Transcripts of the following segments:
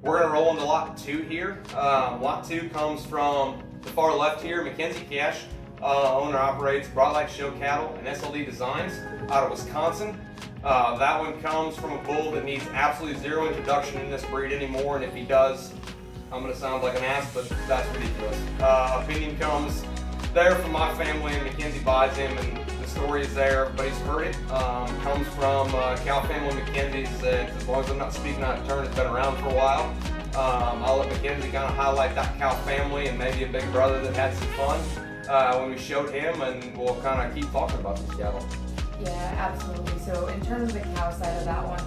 We're gonna roll into lot 2 here. Lot 2 comes from the far left here. Mackenzie Cash, owner operates Broad Light Show Cattle and SLD Designs out of Wisconsin. That one comes from a bull that needs absolutely zero introduction in this breed anymore, and if he does, I'm gonna sound like an ass, but that's ridiculous. Opinion comes there from my family, and Mackenzie buys him, and the story is there. Everybody's heard it. Comes from cow family Mackenzie's. As long as I'm not speaking out of turn, it's been around for a while. I'll let Mackenzie kind of highlight that cow family and maybe a big brother that had some fun when we showed him, and we'll kind of keep talking about these cattle. Yeah, absolutely. So in terms of the cow side of that one,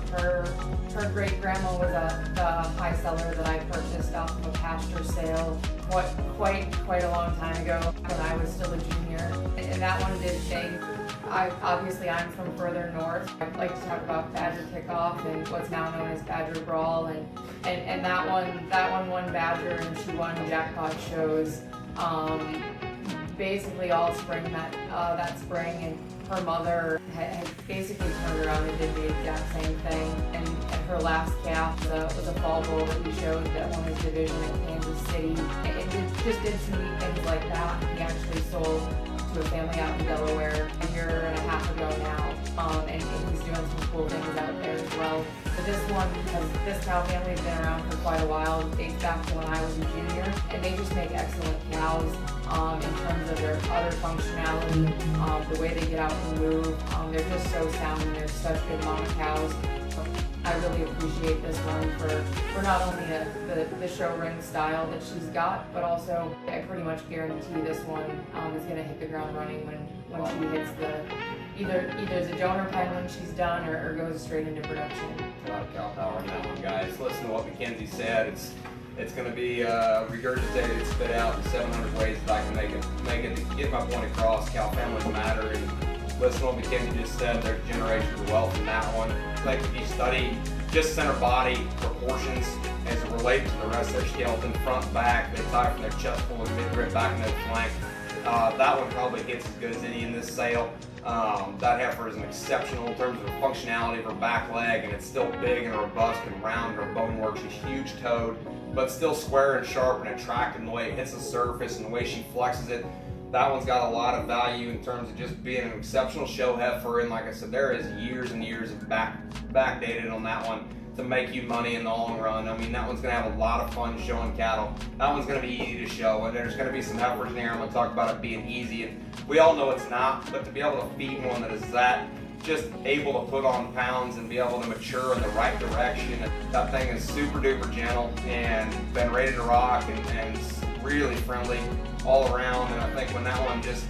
her great grandma was the high seller that I purchased off of a pasture sale quite a long time ago when I was still a junior. And that one did things. I'm from further north. I'd like to talk about Badger Kickoff and what's now known as Badger Brawl, and that one won Badger, and she won jackpot shows basically all spring that spring, and her mother had basically turned around and did the exact same thing. And her last calf was a fall bull that we showed that won his division in Kansas City. And just did some neat things like that. He actually sold to a family out in Delaware a year and a half ago now. And he's doing some cool things out there as well. But this one, because this cow family's been around for quite a while, dates back to when I was a junior, and they just make excellent cows in terms of their other functionality, the way they get out and move. They're just so sound, and they're such good mama cows. I really appreciate this one for not only the show ring style that she's got, but also I pretty much guarantee this one is going to hit the ground running when she hits either the donor pen when she's done or goes straight into production. A lot of cow power in that one, guys. Listen to what Mackenzie said. It's going to be regurgitated, spit out in 700 ways that I can make it to get my point across. Cow families matter, and listen to what Mackenzie just said. There's generations of wealth in that one. Like if you study just center body proportions as it relates to the rest of their skeleton, front, back, they tie from their chest forward, mid-rib, back, and their flank. That one probably hits as good as any in this sale. That heifer is an exceptional in terms of the functionality of her back leg, and it's still big and robust and round. Her bone work, she's huge-toed, but still square and sharp and attractive in the way it hits the surface and the way she flexes it. That one's got a lot of value in terms of just being an exceptional show heifer, and like I said, there is years and years of backdated on that one to make you money in the long run. I mean, that one's going to have a lot of fun showing cattle. That one's going to be easy to show, and there's going to be some heifers in here. I'm going to talk about it being easy, and we all know it's not, but to be able to feed one that is that just able to put on pounds and be able to mature in the right direction, that thing is super duper gentle and been ready to rock and really friendly all around. And I think when that one just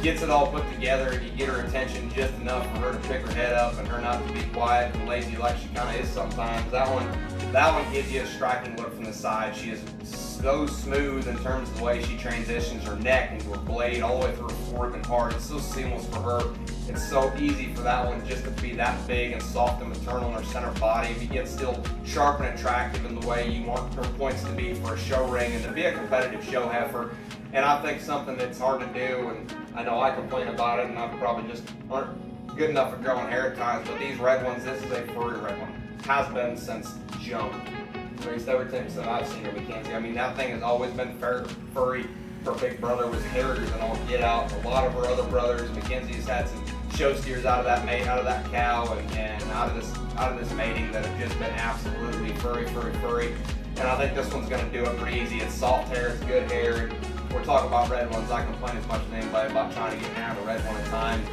gets it all put together and you get her attention just enough for her to pick her head up and her not to be quiet and lazy like she kind of is sometimes, that one gives you a striking look from the side. She is so smooth in terms of the way she transitions her neck into her blade all the way through her fork and hard. It's so seamless for her. It's so easy for that one just to be that big and soft and maternal in her center body, but yet still sharp and attractive in the way you want her points to be for a show ring and to be a competitive show heifer. And I think something that's hard to do, and I know I complain about it, and I probably just aren't good enough at growing hair at times, but these red ones, this is a furry red one. Has been since jump. At least everything since I've seen her, Mackenzie. I mean, that thing has always been furry. Her big brother was hairy than all get out. A lot of her other brothers, Mackenzie has had some show steers out of that mate, out of that cow, and out of this mating that have just been absolutely furry. And I think this one's going to do it pretty easy. It's soft hair, it's good hair. We're talking about red ones. I complain as much as anybody about trying to get an a red one at times.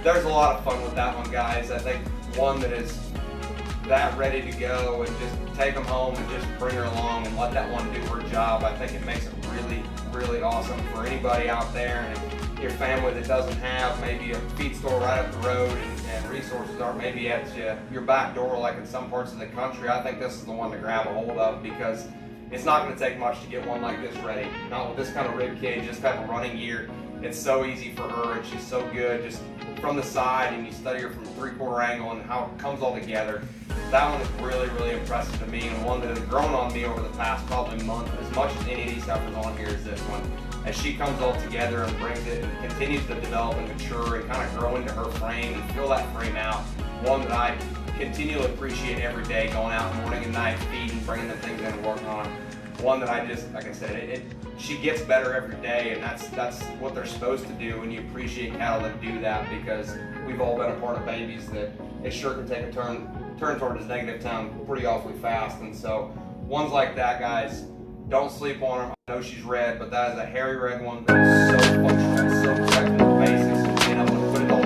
There's a lot of fun with that one, guys. I think one that is that ready to go and just take them home and just bring her along and let that one do her job. I think it makes it really awesome for anybody out there, and your family that doesn't have maybe a feed store right up the road and resources aren't maybe at your back door like in some parts of the country. I think this is the one to grab a hold of, because it's not going to take much to get one like this ready. Not with this kind of rib cage, this type of running gear. It's so easy for her, and she's so good just from the side, and you study her from a 3/4 angle and how it comes all together. That one is really impressive to me, and one that has grown on me over the past probably month as much as any of these heifers on here is this one. As she comes all together and brings it and continues to develop and mature and kind of grow into her frame and fill that frame out. One that I continually appreciate every day, going out morning and night feeding, bringing the things in and working on them. One that I just, like I said, she gets better every day, and that's what they're supposed to do, and you appreciate cattle that do that, because we've all been a part of babies that it sure can take a turn toward this negative town pretty awfully fast. And so ones like that, guys, don't sleep on her. I know she's red, but that is a hairy red one that is so functional, so protected the basis, and being able to put it all